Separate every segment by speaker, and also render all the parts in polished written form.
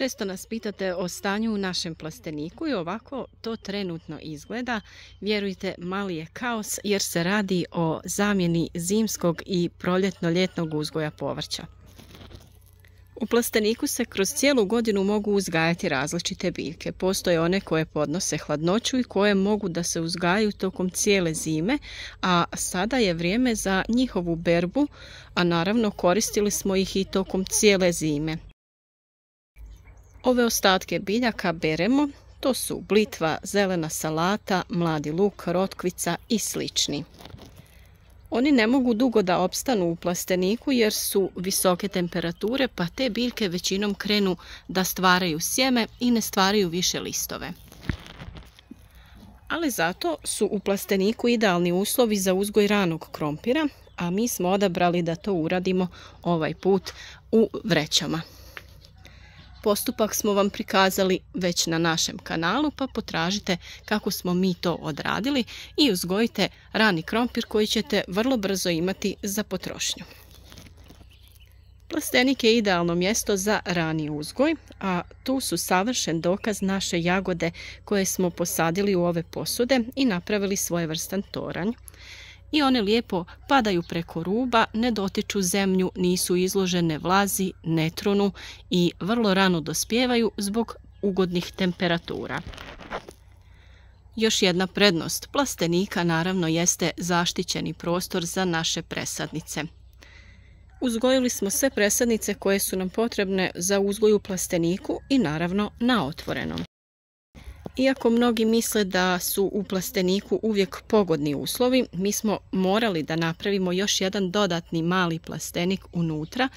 Speaker 1: Često nas pitate o stanju u našem plasteniku i ovako to trenutno izgleda. Vjerujte, mali je kaos jer se radi o zamjeni zimskog i proljetno-ljetnog uzgoja povrća. U plasteniku se kroz cijelu godinu mogu uzgajati različite biljke. Postoje one koje podnose hladnoću i koje mogu da se uzgajaju tokom cijele zime, a sada je vrijeme za njihovu berbu, a naravno koristili smo ih i tokom cijele zime. Ove ostatke biljaka beremo, to su blitva, zelena salata, mladi luk, rotkvica i slični. Oni ne mogu dugo da opstanu u plasteniku jer su visoke temperature, pa te biljke većinom krenu da stvaraju sjeme i ne stvaraju više listove. Ali zato su u plasteniku idealni uslovi za uzgoj ranog krompira, a mi smo odabrali da to uradimo ovaj put u vrećama. Postupak smo vam prikazali već na našem kanalu, pa potražite kako smo mi to odradili i uzgojite rani krompir koji ćete vrlo brzo imati za potrošnju. Plastenik je idealno mjesto za rani uzgoj, a tu su savršen dokaz naše jagode koje smo posadili u ove posude i napravili svojevrstan toranj. I one lijepo padaju preko ruba, ne dotiču zemlju, nisu izložene vlazi, ne trunu i vrlo rano dospijevaju zbog ugodnih temperatura. Još jedna prednost plastenika naravno jeste zaštićeni prostor za naše presadnice. Uzgojili smo sve presadnice koje su nam potrebne za uzgoj u plasteniku i naravno na otvorenom. Iako mnogi misle da su u plasteniku uvijek pogodni uslovi, mi smo morali da napravimo još jedan dodatni mali plastenik unutra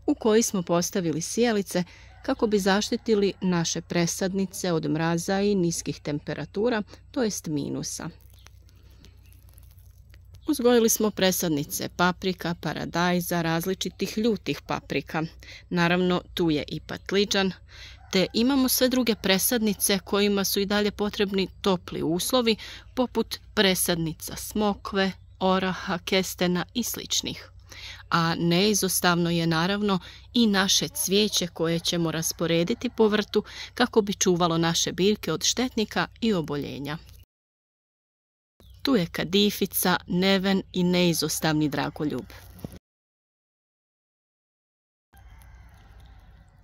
Speaker 1: u koji smo postavili sijalice kako bi zaštitili naše presadnice od mraza i niskih temperatura, to jest minusa. Uzgojili smo presadnice paprika, paradajza, različitih ljutih paprika. Naravno, tu je i patliđan, te imamo sve druge presadnice kojima su i dalje potrebni topli uslovi, poput presadnica smokve, oraha, kestena i sličnih. A neizostavno je naravno i naše cvijeće koje ćemo rasporediti po vrtu kako bi čuvalo naše biljke od štetnika i oboljenja. Tu je kadifica, neven i neizostavni dragoljub.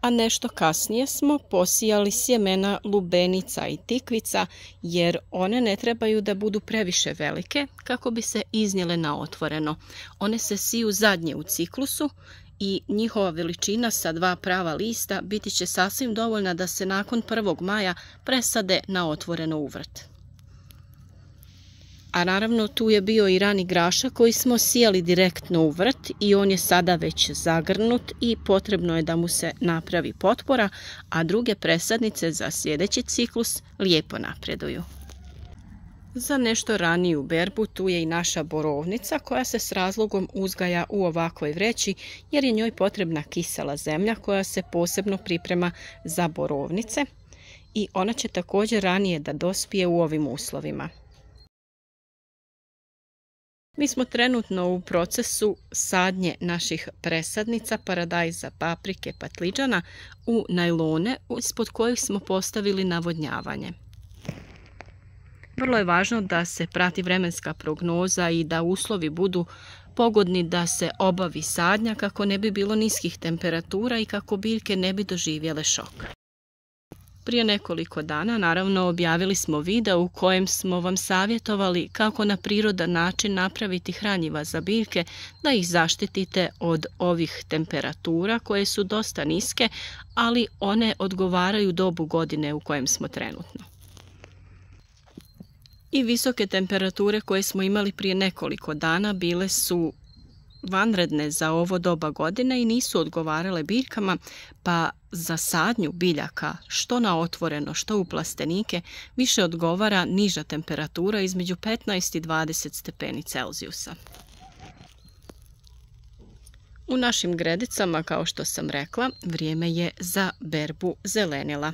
Speaker 1: A nešto kasnije smo posijali sjemena lubenica i tikvica jer one ne trebaju da budu previše velike kako bi se iznijele na otvoreno. One se siju zadnje u ciklusu i njihova veličina sa 2 prava lista biti će sasvim dovoljna da se nakon 1. maja presade na otvoreno u vrt. A naravno tu je bio i rani grašak koji smo sijali direktno u vrt i on je sada već zagrnut i potrebno je da mu se napravi potpora, a druge presadnice za sljedeći ciklus lijepo napreduju. Za nešto raniju berbu tu je i naša borovnica koja se s razlogom uzgaja u ovakvoj vreći jer je njoj potrebna kisela zemlja koja se posebno priprema za borovnice i ona će također ranije da dospije u ovim uslovima. Mi smo trenutno u procesu sadnje naših presadnica, paradajza, paprike, patliđana u najlone ispod kojih smo postavili navodnjavanje. Vrlo je važno da se prati vremenska prognoza i da uslovi budu pogodni da se obavi sadnja kako ne bi bilo niskih temperatura i kako biljke ne bi doživjele šok. Prije nekoliko dana, naravno, objavili smo video u kojem smo vam savjetovali kako na prirodan način napraviti hranjiva za biljke da ih zaštitite od ovih temperatura koje su dosta niske, ali one odgovaraju dobu godine u kojem smo trenutno. I visoke temperature koje smo imali prije nekoliko dana bile su vanredne za ovo doba godine i nisu odgovarale biljkama, pa za sadnju biljaka, što na otvoreno, što u plastenike, više odgovara niža temperatura između 15 i 20 stepeni Celzijusa. U našim gredicama, kao što sam rekla, vrijeme je za berbu zelenila.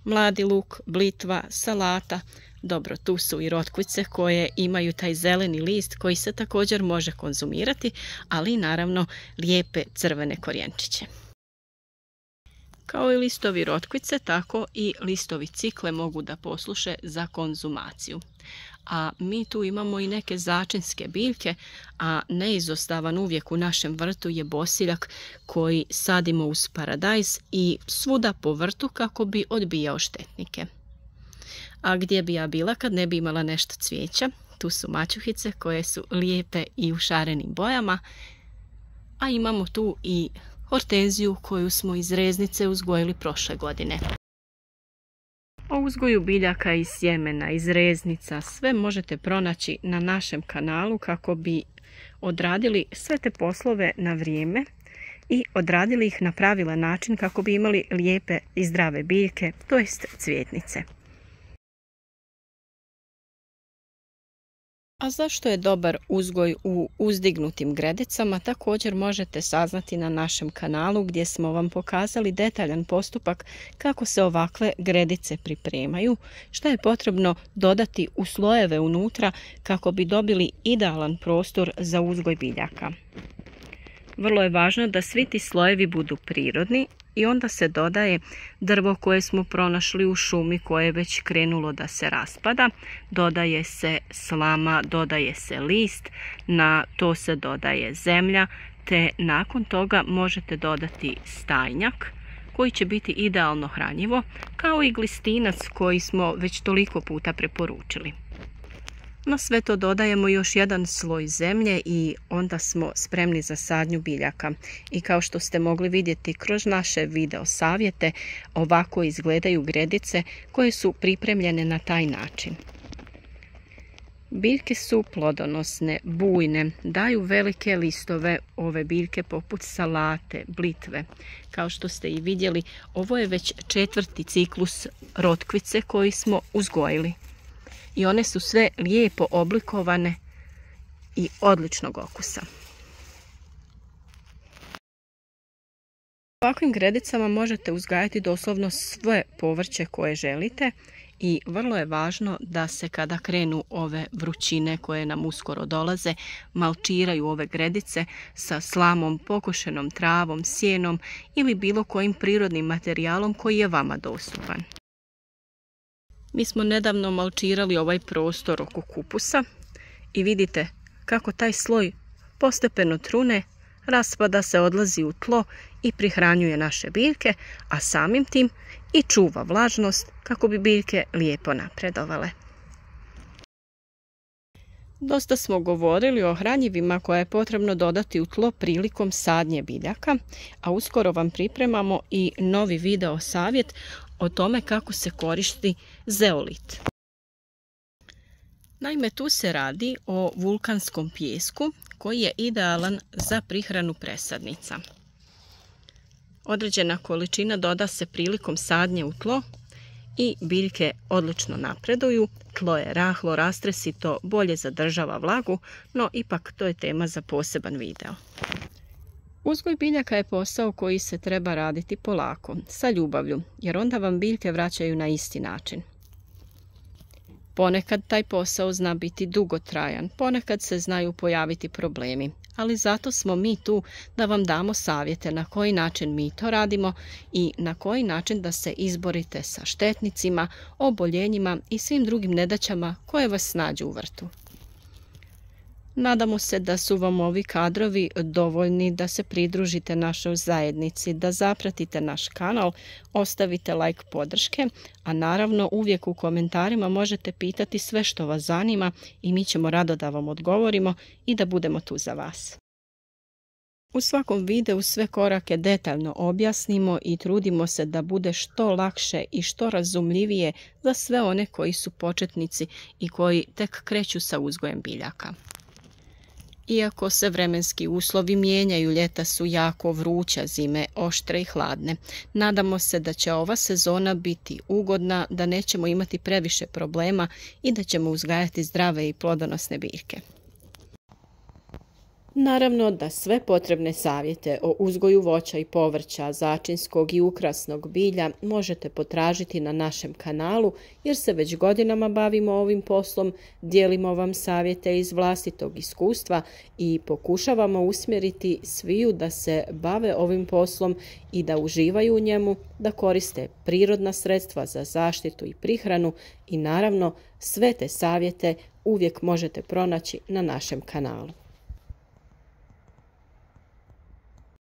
Speaker 1: Mladi luk, blitva, salata. Dobro, tu su i rotkvice koje imaju taj zeleni list koji se također može konzumirati, ali i naravno lijepe crvene korijenčiće. Kao i listovi rotkvice, tako i listovi cikle mogu da posluše za konzumaciju. A mi tu imamo i neke začinske biljke, a neizostavan uvijek u našem vrtu je bosiljak koji sadimo uz paradajz i svuda po vrtu kako bi odbijao štetnike. A gdje bi ja bila kad ne bi imala nešto cvijeća? Tu su mačuhice koje su lijepe i u šarenim bojama, a imamo tu i hortenziju koju smo iz reznice uzgojili prošle godine. O uzgoju biljaka iz sjemena, iz reznica, sve možete pronaći na našem kanalu kako bi odradili sve te poslove na vrijeme i odradili ih na pravilan način kako bi imali lijepe i zdrave biljke, to jest cvjetnice. A zašto je dobar uzgoj u uzdignutim gredicama također možete saznati na našem kanalu gdje smo vam pokazali detaljan postupak kako se ovakve gredice pripremaju, što je potrebno dodati u slojeve unutra kako bi dobili idealan prostor za uzgoj biljaka. Vrlo je važno da svi ti slojevi budu prirodni i onda se dodaje drvo koje smo pronašli u šumi koje je već krenulo da se raspada, dodaje se slama, dodaje se list, na to se dodaje zemlja, te nakon toga možete dodati stajnjak koji će biti idealno hranjivo, kao i glistinac koji smo već toliko puta preporučili. Na sve to dodajemo još jedan sloj zemlje i onda smo spremni za sadnju biljaka. I kao što ste mogli vidjeti kroz naše video savjete, ovako izgledaju gredice koje su pripremljene na taj način. Biljke su plodonosne, bujne, daju velike listove, ove biljke poput salate, blitve. Kao što ste i vidjeli, ovo je već 4. ciklus rotkvice koji smo uzgojili. I one su sve lijepo oblikovane i odličnog okusa. Ovakvim gredicama možete uzgajati doslovno sve povrće koje želite i vrlo je važno da se kada krenu ove vrućine koje nam uskoro dolaze, malčiraju ove gredice sa slamom, pokošenom travom, sjenom ili bilo kojim prirodnim materijalom koji je vama dostupan. Mi smo nedavno malčirali ovaj prostor oko kupusa i vidite kako taj sloj postepeno trune, raspada se, odlazi u tlo i prihranjuje naše biljke, a samim tim i čuva vlažnost kako bi biljke lijepo napredovale. Dosta smo govorili o hranjivima koje je potrebno dodati u tlo prilikom sadnje biljaka, a uskoro vam pripremamo i novi video savjet o tome kako se koristi zeolit. Naime, tu se radi o vulkanskom pijesku koji je idealan za prihranu presadnica. Određena količina doda se prilikom sadnje u tlo i biljke odlično napreduju, tlo je rahlo, rastresito, bolje zadržava vlagu, no ipak to je tema za poseban video. Uzgoj biljaka je posao koji se treba raditi polako, sa ljubavlju, jer onda vam biljke vraćaju na isti način. Ponekad taj posao zna biti dugotrajan, ponekad se znaju pojaviti problemi, ali zato smo mi tu da vam damo savjete na koji način mi to radimo i na koji način da se izborite sa štetnicima, oboljenjima i svim drugim nedaćama koje vas snađu u vrtu. Nadamo se da su vam ovi kadrovi dovoljni da se pridružite našoj zajednici, da zapratite naš kanal, ostavite like podrške, a naravno uvijek u komentarima možete pitati sve što vas zanima i mi ćemo rado da vam odgovorimo i da budemo tu za vas. U svakom videu sve korake detaljno objasnimo i trudimo se da bude što lakše i što razumljivije za sve one koji su početnici i koji tek kreću sa uzgojem biljaka. Iako se vremenski uslovi mijenjaju, ljeta su jako vruća, zime oštre i hladne. Nadamo se da će ova sezona biti ugodna, da nećemo imati previše problema i da ćemo uzgajati zdrave i plodonosne biljke. Naravno da sve potrebne savjete o uzgoju voća i povrća, začinskog i ukrasnog bilja možete potražiti na našem kanalu jer se već godinama bavimo ovim poslom, dijelimo vam savjete iz vlastitog iskustva i pokušavamo usmjeriti sviju da se bave ovim poslom i da uživaju u njemu, da koriste prirodna sredstva za zaštitu i prihranu i naravno sve te savjete uvijek možete pronaći na našem kanalu.